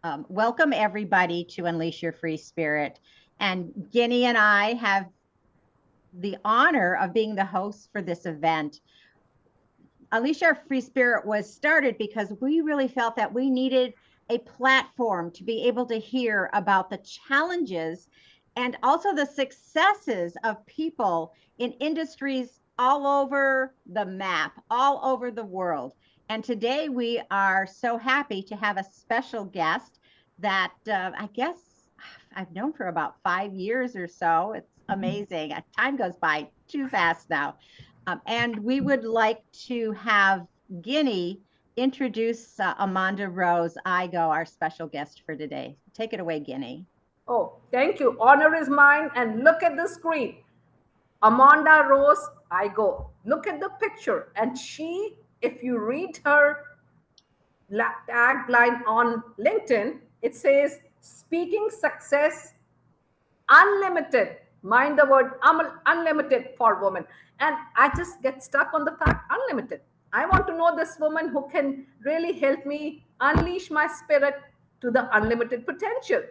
Welcome everybody to Unleash Your Free Spirit. And Guinea and I have the honor of being the hosts for this event. Unleash Our Free Spirit was started because we really felt that we needed a platform to be able to hear about the challenges and also the successes of people in industries all over the map, all over the world. And today we are so happy to have a special guest that I guess I've known for about 5 years or so. It's amazing. Time goes by too fast now. And we would like to have Guinea introduce AmondaRose Igoe, our special guest for today. Take it away, Guinea. Oh, thank you. Honor is mine. And look at the screen. AmondaRose Igoe. Look at the picture. And she, if you read her tagline on LinkedIn, it says, speaking success unlimited. Mind the word unlimited for women. And I just get stuck on the fact unlimited. I want to know this woman who can really help me unleash my spirit to the unlimited potential.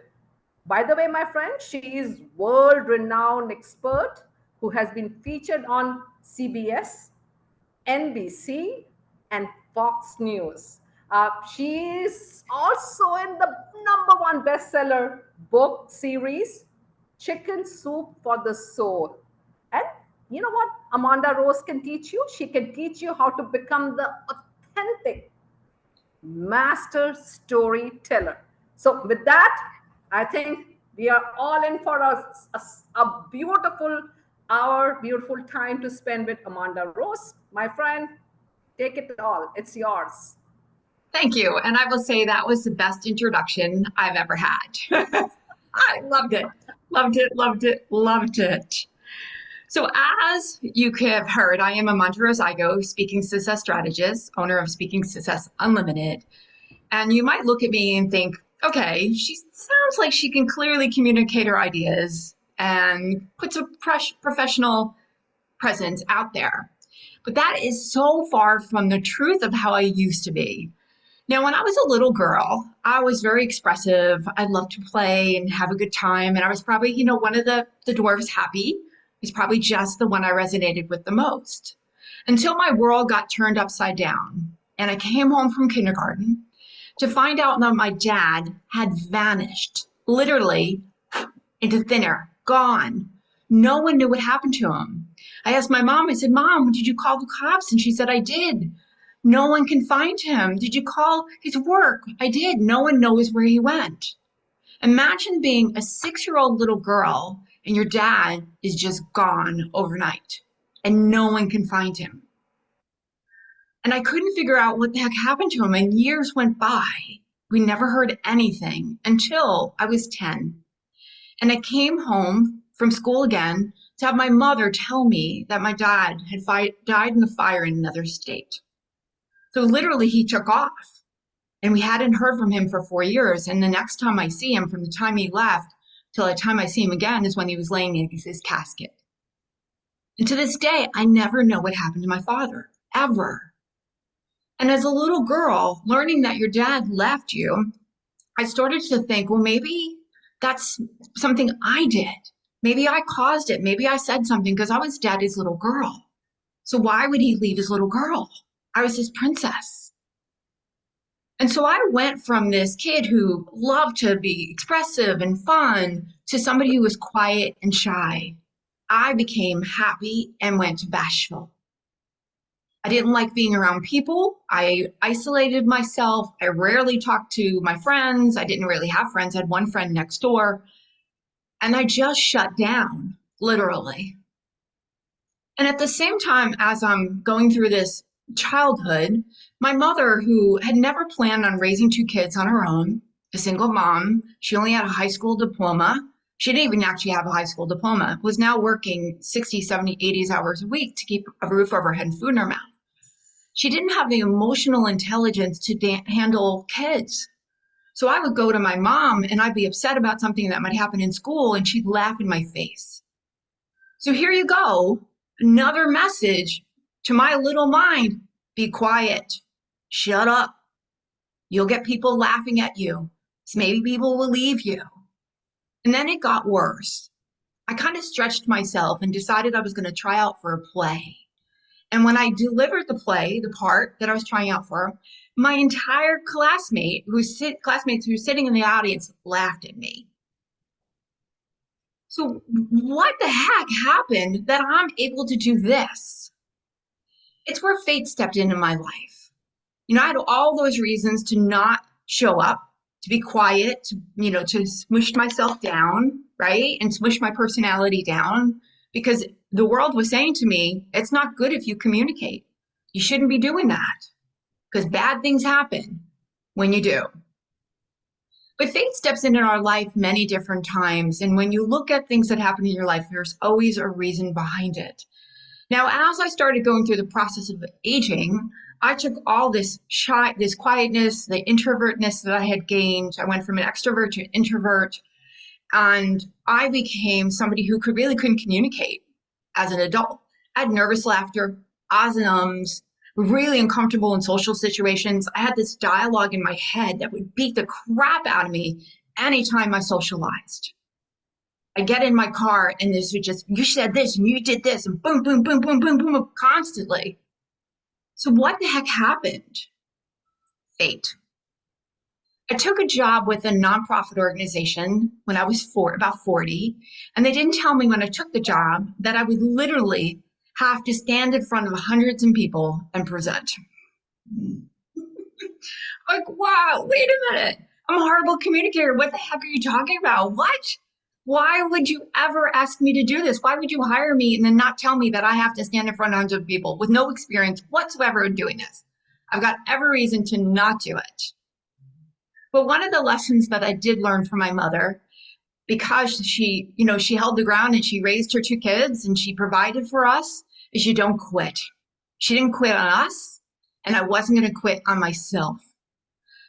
By the way, my friend, she is world renowned expert who has been featured on CBS, NBC, and Fox News. She is also in the number one bestseller book series, Chicken Soup for the Soul. And you know what AmondaRose can teach you? She can teach you how to become the authentic master storyteller. So, with that, I think we are all in for a beautiful hour, beautiful time to spend with AmondaRose. My friend, take it all. It's yours. Thank you. And I will say that was the best introduction I've ever had. I loved it. Loved it, loved it, loved it. So as you have heard, I am AmondaRose Igoe, Speaking Success Strategist, owner of Speaking Success Unlimited. And you might look at me and think, okay, she sounds like she can clearly communicate her ideas and puts a professional presence out there. But that is so far from the truth of how I used to be. Now, when I was a little girl, I was very expressive. I loved to play and have a good time. And I was probably, one of the dwarves happy. Is probably just the one I resonated with the most. Until my world got turned upside down and I came home from kindergarten to find out that my dad had vanished, literally into thin air, gone. No one knew what happened to him. I asked my mom, I said, Mom, did you call the cops? And she said, I did. No one can find him. Did you call his work? I did. No one knows where he went. Imagine being a 6-year-old little girl and your dad is just gone overnight and no one can find him. And I couldn't figure out what the heck happened to him. And years went by. We never heard anything until I was 10. And I came home from school again to have my mother tell me that my dad had died in a fire in another state. So literally he took off. And we hadn't heard from him for 4 years. And the next time I see him, from the time he left till the time I see him again, is when he was laying in his casket. And to this day, I never know what happened to my father, ever. And as a little girl, learning that your dad left you, I started to think, well, maybe that's something I did. Maybe I caused it. Maybe I said something because I was daddy's little girl. So why would he leave his little girl? I was his princess. And so I went from this kid who loved to be expressive and fun to somebody who was quiet and shy. I became happy and went bashful. I didn't like being around people. I isolated myself. I rarely talked to my friends. I didn't really have friends. I had one friend next door. And I just shut down, literally. And at the same time, as I'm going through this childhood, my mother, who had never planned on raising 2 kids on her own, a single mom, she only had a high school diploma. She didn't even actually have a high school diploma, was now working 60, 70, 80 hours a week to keep a roof over her head and food in her mouth. She didn't have the emotional intelligence to handle kids. So I would go to my mom and I'd be upset about something that might happen in school and she'd laugh in my face. So here you go, another message to my little mind: be quiet, shut up. You'll get people laughing at you. So maybe people will leave you. And then it got worse. I kind of stretched myself and decided I was going to try out for a play. And when I delivered the play, the part that I was trying out for, my entire classmates who were sitting in the audience laughed at me. So what the heck happened that I'm able to do this? It's where fate stepped into my life. I had all those reasons to not show up, to be quiet, to smush myself down, right? And smush my personality down, because the world was saying to me, it's not good if you communicate. You shouldn't be doing that because bad things happen when you do. But fate steps in our life many different times. And when you look at things that happen in your life, there's always a reason behind it. Now, as I started going through the process of aging, I took all this quietness, the introvertness that I had gained. I went from an extrovert to an introvert, and I became somebody who couldn't communicate as an adult. I had nervous laughter, ahs and ums, really uncomfortable in social situations. I had this dialogue in my head that would beat the crap out of me anytime I socialized. I get in my car and this would just, you said this and you did this and boom, boom, boom, boom, boom, boom, constantly. So what the heck happened? Fate. I took a job with a nonprofit organization when I was about 40, and they didn't tell me when I took the job that I would literally have to stand in front of hundreds of people and present. Like, wow, wait a minute. I'm a horrible communicator. What the heck are you talking about? What? Why would you ever ask me to do this? Why would you hire me and then not tell me that I have to stand in front of hundreds of people with no experience whatsoever in doing this? I've got every reason to not do it. But one of the lessons that I did learn from my mother, because she held the ground and she raised her 2 kids and she provided for us, is you don't quit. She didn't quit on us, and I wasn't going to quit on myself.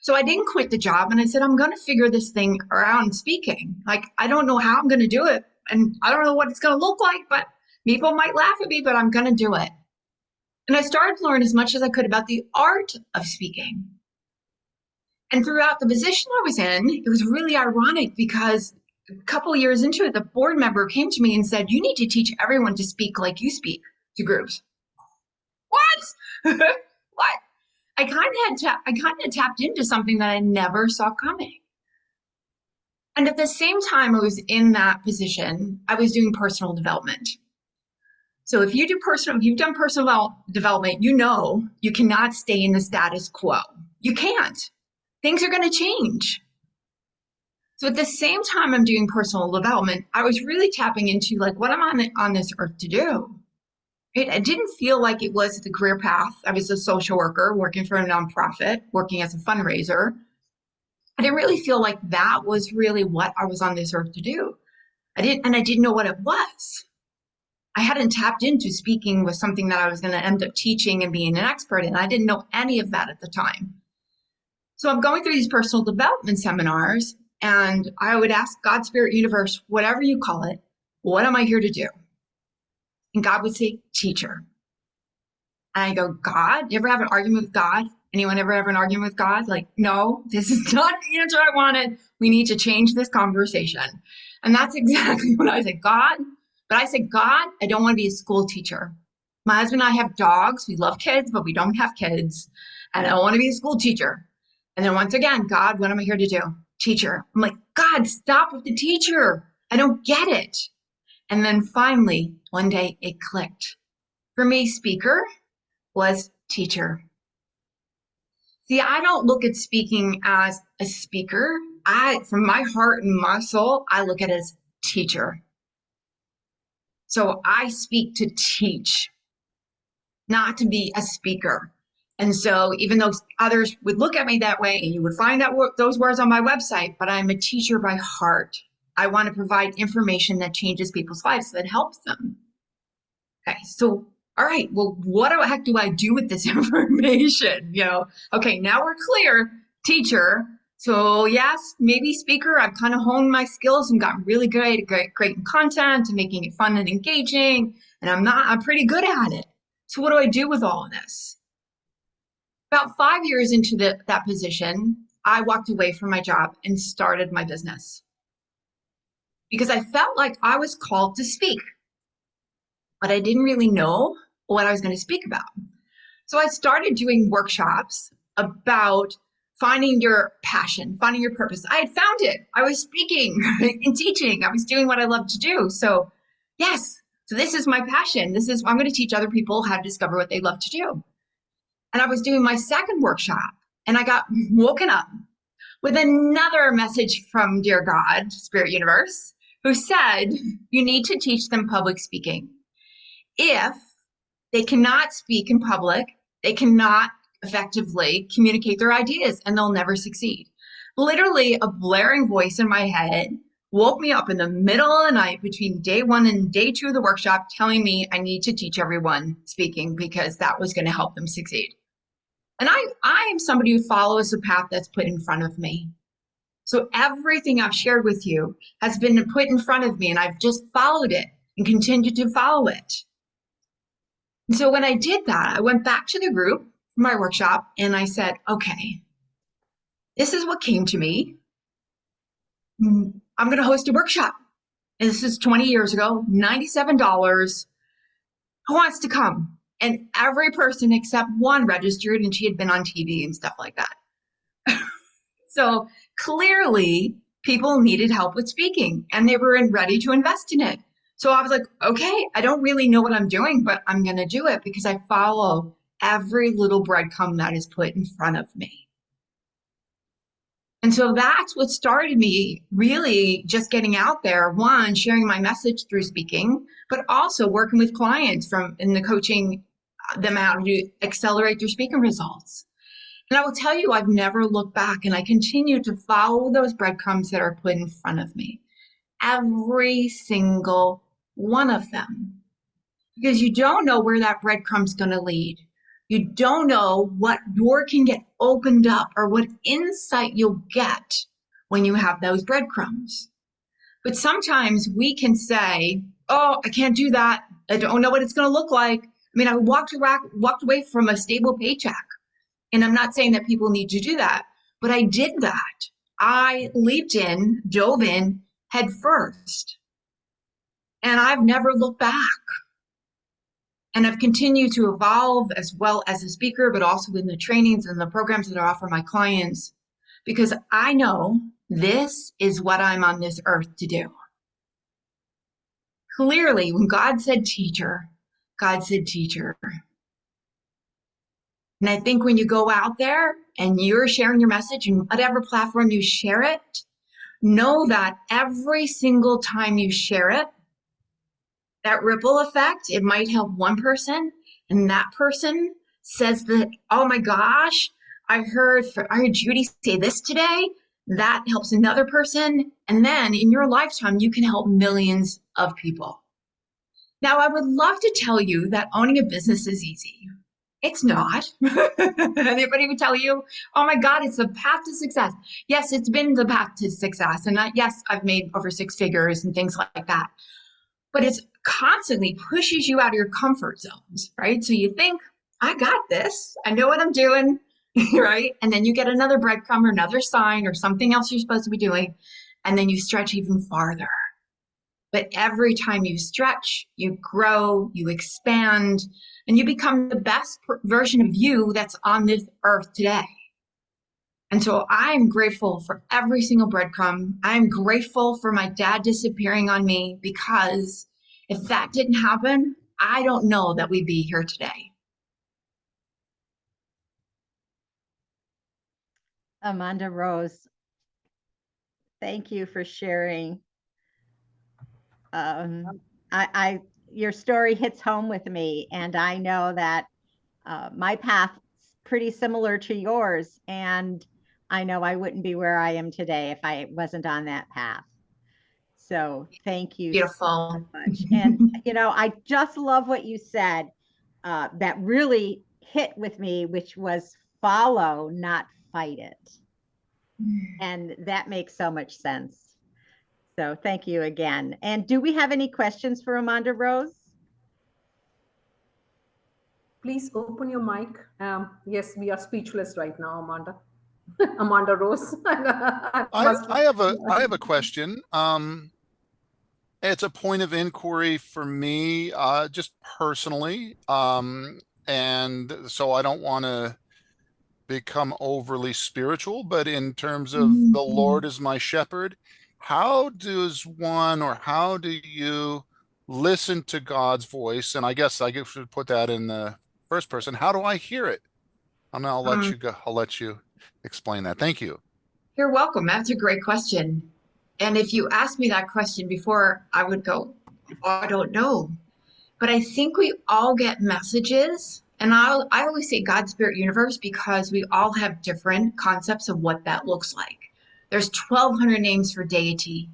So I didn't quit the job, and I said, I'm going to figure this thing around speaking. Like, I don't know how I'm going to do it, and I don't know what it's going to look like, but people might laugh at me, but I'm going to do it. And I started to learn as much as I could about the art of speaking. And throughout the position I was in, it was really ironic because a couple of years into it, the board member came to me and said, you need to teach everyone to speak like you speak to groups. What? What? I kind of tapped into something that I never saw coming. And at the same time I was in that position, I was doing personal development. So if you've done personal development, you know you cannot stay in the status quo. You can't. Things are going to change. So at the same time I'm doing personal development, I was really tapping into like what I'm on this earth to do. It didn't feel like it was the career path. I was a social worker working for a nonprofit, working as a fundraiser. I didn't really feel like that was really what I was on this earth to do. I didn't know what it was. I hadn't tapped into speaking was something that I was going to end up teaching and being an expert in. I didn't know any of that at the time. So I'm going through these personal development seminars, and I would ask God, Spirit, Universe, whatever you call it, what am I here to do? And God would say, teacher. And I go, God? You ever have an argument with God? Anyone ever have an argument with God? Like, no, this is not the answer I wanted. We need to change this conversation. And that's exactly what I said, God. But I said, God, I don't want to be a school teacher. My husband and I have dogs. We love kids, but we don't have kids. And I don't want to be a school teacher. And then once again, God, what am I here to do? Teacher. I'm like, God, stop with the teacher. I don't get it. And then finally, one day it clicked. For me, speaker was teacher. See, I don't look at speaking as a speaker. From my heart and my soul, I look at it as teacher. So I speak to teach, not to be a speaker. And so even though others would look at me that way, and you would find those words on my website, but I'm a teacher by heart. I want to provide information that changes people's lives, that helps them. Okay, so, all right, well, what the heck do I do with this information? Okay, now we're clear, teacher. So yes, maybe speaker, I've kind of honed my skills and gotten really good at creating content and making it fun and engaging. And I'm pretty good at it. So what do I do with all of this? About 5 years into that position, I walked away from my job and started my business because I felt like I was called to speak, but I didn't really know what I was going to speak about. So I started doing workshops about finding your passion, finding your purpose. I had found it. I was speaking and teaching. I was doing what I love to do. So yes, so this is my passion. I'm going to teach other people how to discover what they love to do. And I was doing my second workshop and I got woken up with another message from dear God, Spirit Universe, who said, you need to teach them public speaking. If they cannot speak in public, they cannot effectively communicate their ideas and they'll never succeed. Literally, a blaring voice in my head woke me up in the middle of the night between day 1 and day 2 of the workshop, telling me I need to teach everyone speaking because that was going to help them succeed. And I am somebody who follows the path that's put in front of me. So everything I've shared with you has been put in front of me and I've just followed it and continued to follow it. And so when I did that, I went back to the group for my workshop and I said, okay, this is what came to me. I'm going to host a workshop. And this is 20 years ago, $97. Who wants to come? And every person except one registered, and she had been on TV and stuff like that. So clearly, people needed help with speaking, and they were ready to invest in it. So I was like, okay, I don't really know what I'm doing, but I'm going to do it because I follow every little breadcrumb that is put in front of me. And so that's what started me really just getting out there, one, sharing my message through speaking, but also working with clients in the coaching them out to accelerate their speaking results. And I will tell you, I've never looked back and I continue to follow those breadcrumbs that are put in front of me. Every single one of them. Because you don't know where that breadcrumb's going to lead. You don't know what door can get opened up or what insight you'll get when you have those breadcrumbs. But sometimes we can say, oh, I can't do that. I don't know what it's going to look like. I mean, I walked away from a stable paycheck. And I'm not saying that people need to do that, but I did that. I leaped in, dove in head first. And I've never looked back. And I've continued to evolve as well as a speaker, but also in the trainings and the programs that I offer my clients, because I know this is what I'm on this earth to do. Clearly, when God said teacher, God said teacher. And I think when you go out there and you're sharing your message and whatever platform you share it, know that every single time you share it, that ripple effect, it might help one person, and that person says that, oh my gosh, I heard Judy say this today. That helps another person. And then in your lifetime, you can help millions of people. Now, I would love to tell you that owning a business is easy. It's not. Anybody would tell you, oh my God, it's the path to success. Yes, it's been the path to success. And yes, I've made over 6 figures and things like that. But it's constantly pushes you out of your comfort zones, right? So you think, I got this. I know what I'm doing, right? And then you get another breadcrumb or another sign or something else you're supposed to be doing. And then you stretch even farther. But every time you stretch, you grow, you expand, and you become the best version of you that's on this earth today. And so I'm grateful for every single breadcrumb. I'm grateful for my dad disappearing on me, because if that didn't happen, I don't know that we'd be here today. AmondaRose, thank you for sharing. Your story hits home with me, and I know that my path's pretty similar to yours, and I know I wouldn't be where I am today if I wasn't on that path. So thank you Beautiful. so much. And I just love what you said that really hit with me, which was follow, not fight it. And that makes so much sense. So thank you again. And do we have any questions for AmondaRose? Please open your mic. Yes, we are speechless right now, Amanda. Amanda Rose. I must. I have a question. It's a point of inquiry for me, just personally. And so I don't want to become overly spiritual, but in terms of the Lord as my shepherd, how does one or how do you listen to God's voice? And I guess I should put that in the first person. How do I hear it? I'll let Um, you go. I'll let you explain that. Thank you. you're welcome. That's a great question. And if you asked me that question before, I would go, oh, I don't know. But I think we all get messages. And I always say God, Spirit, Universe because we all have different concepts of what that looks like. There's 1,200 names for deity.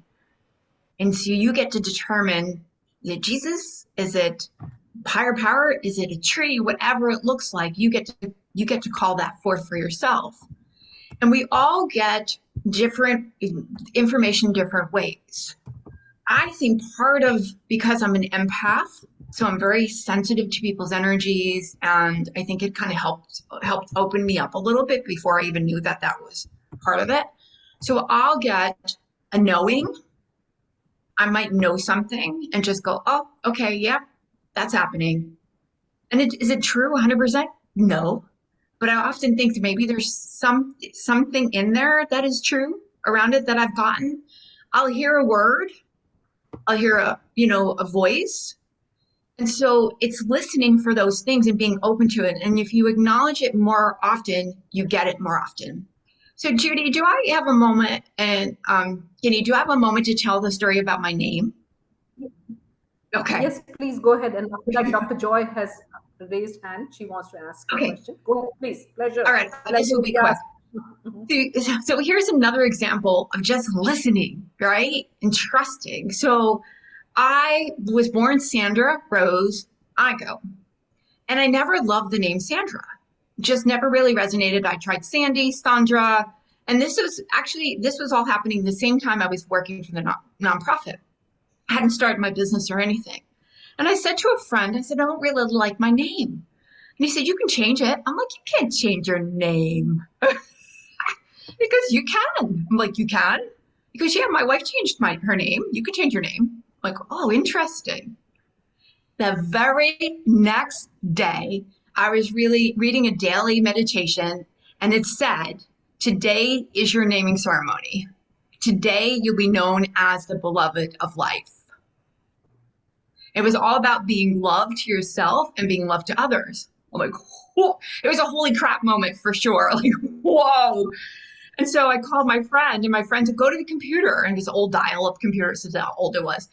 And so you get to determine, is it Jesus? Is it higher power? Is it a tree? Whatever it looks like, you get to call that forth for yourself. And we all get different information different ways. I think part of because I'm an empath, so I'm very sensitive to people's energies, and I think it kind of helped open me up a little bit before I even knew that that was part of it. So I'll get a knowing. I might know something and just go, oh, okay, yep, that's happening. And is it true 100%? No. But I often think that maybe there's something in there that is true around it that I've gotten. I'll hear a word, I'll hear a voice. And so it's listening for those things and being open to it. And if you acknowledge it more often, you get it more often. So Judy, do I have a moment and Ginny, do I have a moment to tell the story about my name? Okay. Yes, please go ahead. And after that, Dr. Joy has raised hand. She wants to ask a question. Go ahead, please. Pleasure. All right. This will be quick. So here's another example of just listening, right? And trusting. So I was born Sandra Rose Igoe, and I never loved the name Sandra. Just never really resonated. I tried Sandy, Sandra, and this was all happening the same time I was working for the nonprofit. I hadn't started my business or anything. And I said to a friend, I said, I don't really like my name. And he said, you can change it. I'm like, you can't change your name. Because you can. I'm like, you can? Because yeah, my wife changed her name. You could change your name. I'm like, oh, interesting. The very next day, I was really reading a daily meditation, and it said, today is your naming ceremony. Today, you'll be known as the beloved of life. It was all about being loved to yourself and being loved to others. I'm like, whoa. It was a holy crap moment for sure. Like, whoa. And so I called my friend, and my friend said, go to the computer, and this old dial-up computer, so that's how old it was.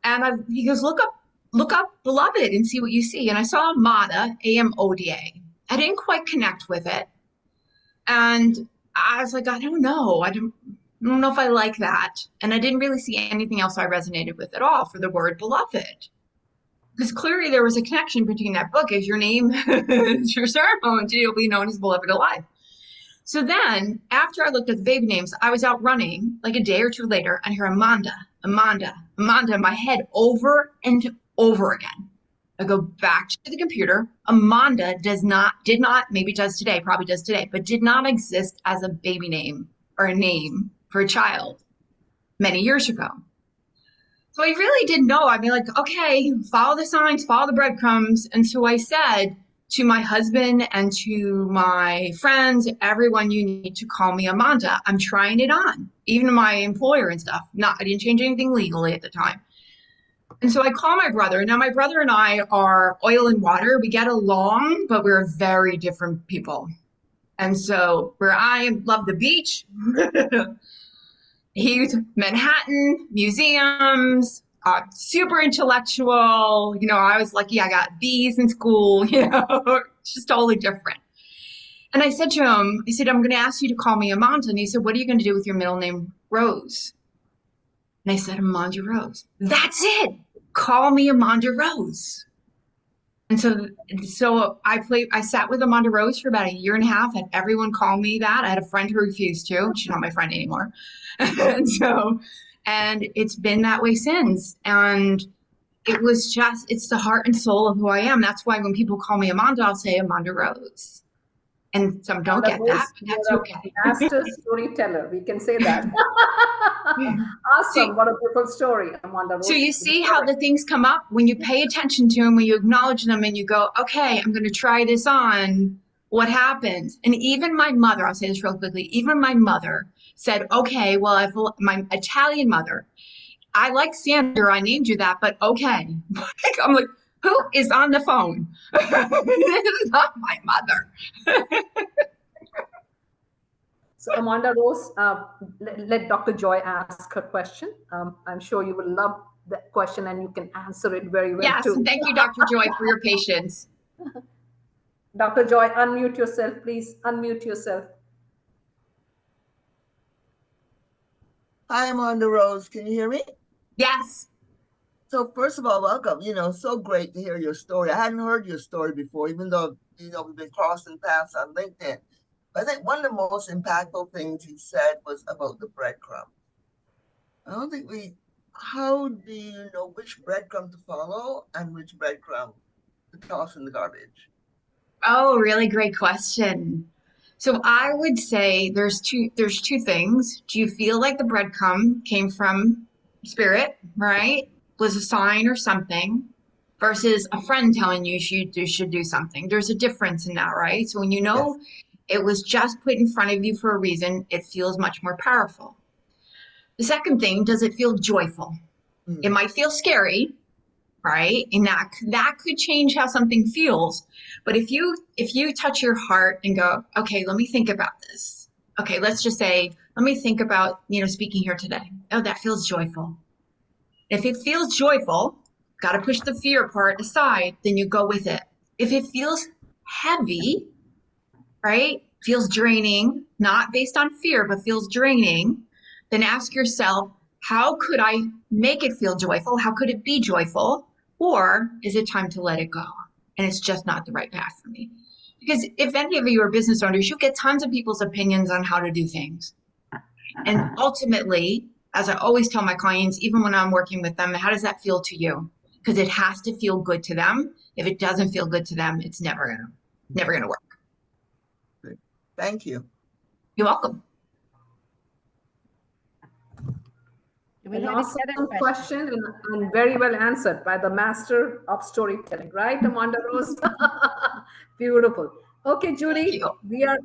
And he goes, look up beloved and see what you see. And I saw Amada, A-M-O-D-A. I didn't quite connect with it. And I was like, I don't know. I don't know if I like that. And I didn't really see anything else I resonated with at all for the word beloved. Because clearly there was a connection between that book as your name, your ceremony, you'll be known as beloved alive. So then, after I looked at the baby names, I was out running like a day or two later, and I hear Amanda in my head over and over again. I go back to the computer. Amanda did not, maybe does today, probably does today, but did not exist as a baby name or a name for a child many years ago. So I really didn't know. I mean, like, okay, follow the signs, follow the breadcrumbs. And so I said to my husband and to my friends, everyone, you need to call me Amanda. I'm trying it on, even to my employer and stuff. I didn't change anything legally at the time. And so I call my brother. Now, my brother and I are oil and water. We get along, but we're very different people. And so where I love the beach, he's Manhattan, museums, super intellectual. I was lucky I got B's in school, it's just totally different. And I said to him, I said, I'm going to ask you to call me Amanda. And he said, what are you going to do with your middle name, Rose? And I said, Amanda Rose. That's it. Call me Amanda Rose. And so I sat with Amanda Rose for about a year and a half, had everyone call me that. I had a friend who refused to. She's not my friend anymore. And it's been that way since. And it's the heart and soul of who I am. That's why when people call me Amanda, I'll say Amanda Rose. And some don't Amanda get that, Rose, but that's you're okay. a master storyteller. We can say that. So, Awesome. What a beautiful story, Amanda so Rose. you see how the things come up when you pay attention to them, when you acknowledge them and you go, okay, I'm going to try this on. What happens? And even my mother, I'll say this real quickly, even my mother said, okay, well, if my Italian mother, I like Sandra, I named you that, but okay. I'm like, who is on the phone? This is not my mother. So, Amanda Rose, let Dr. Joy ask her question. I'm sure you will love that question and you can answer it very well Yes, too. and thank you, Dr. Joy, for your patience. Dr. Joy, unmute yourself, please. Unmute yourself. Hi, AmondaRose. Can you hear me? Yes. So first of all, welcome. So great to hear your story. I hadn't heard your story before, even though, we've been crossing paths on LinkedIn. But I think one of the most impactful things you said was about the breadcrumb. I don't think how do you know which breadcrumb to follow and which breadcrumb to toss in the garbage? Oh, really great question. So I would say there's two things. Do you feel like the breadcrumb came from spirit, right? Was a sign or something, versus a friend telling you should do something. There's a difference in that, right? So when you Yes. know it was just put in front of you for a reason, it feels much more powerful. The second thing, does it feel joyful? It might feel scary, right? And that could change how something feels. But if you touch your heart and go, okay, let me think about this. Okay, let's just say, let me think about, speaking here today. Oh, that feels joyful. If it feels joyful, got to push the fear part aside, then you go with it. If it feels heavy, right? Feels draining, not based on fear, but feels draining, then ask yourself, how could I make it feel joyful? How could it be joyful? Or is it time to let it go? And it's just not the right path for me. Because if any of you are business owners, you get tons of people's opinions on how to do things. And ultimately, as I always tell my clients, even when I'm working with them, how does that feel to you? Because it has to feel good to them. If it doesn't feel good to them, it's never gonna work. Thank you. You're welcome. Do we An have any awesome other questions? question and very well answered by the master of storytelling, right, Amanda Rose? Beautiful. Okay, Thank Judy, you. we are.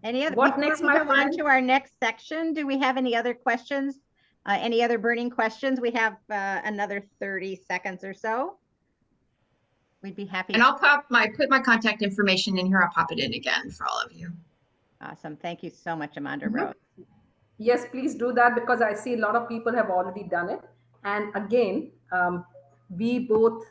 What Before next, we my move on friend? to our next section, do we have any other questions? Any other burning questions? We have another 30 seconds or so. We'd be happy And to. I'll put my contact information in here. I'll pop it in again for all of you. Awesome. Thank you so much, Amanda Mhm. Rose. Yes, please do that because I see a lot of people have already done it. And again, we both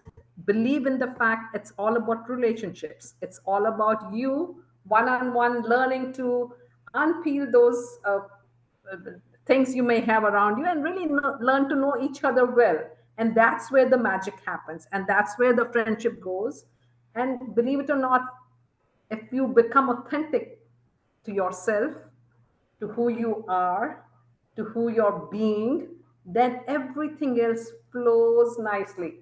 believe in the fact it's all about relationships. It's all about you one-on-one learning to unpeel those uh, things you may have around you and really learn to know each other well. And that's where the magic happens. And that's where the friendship goes. And believe it or not, if you become authentic to yourself, to who you are, to who you're being, then everything else flows nicely.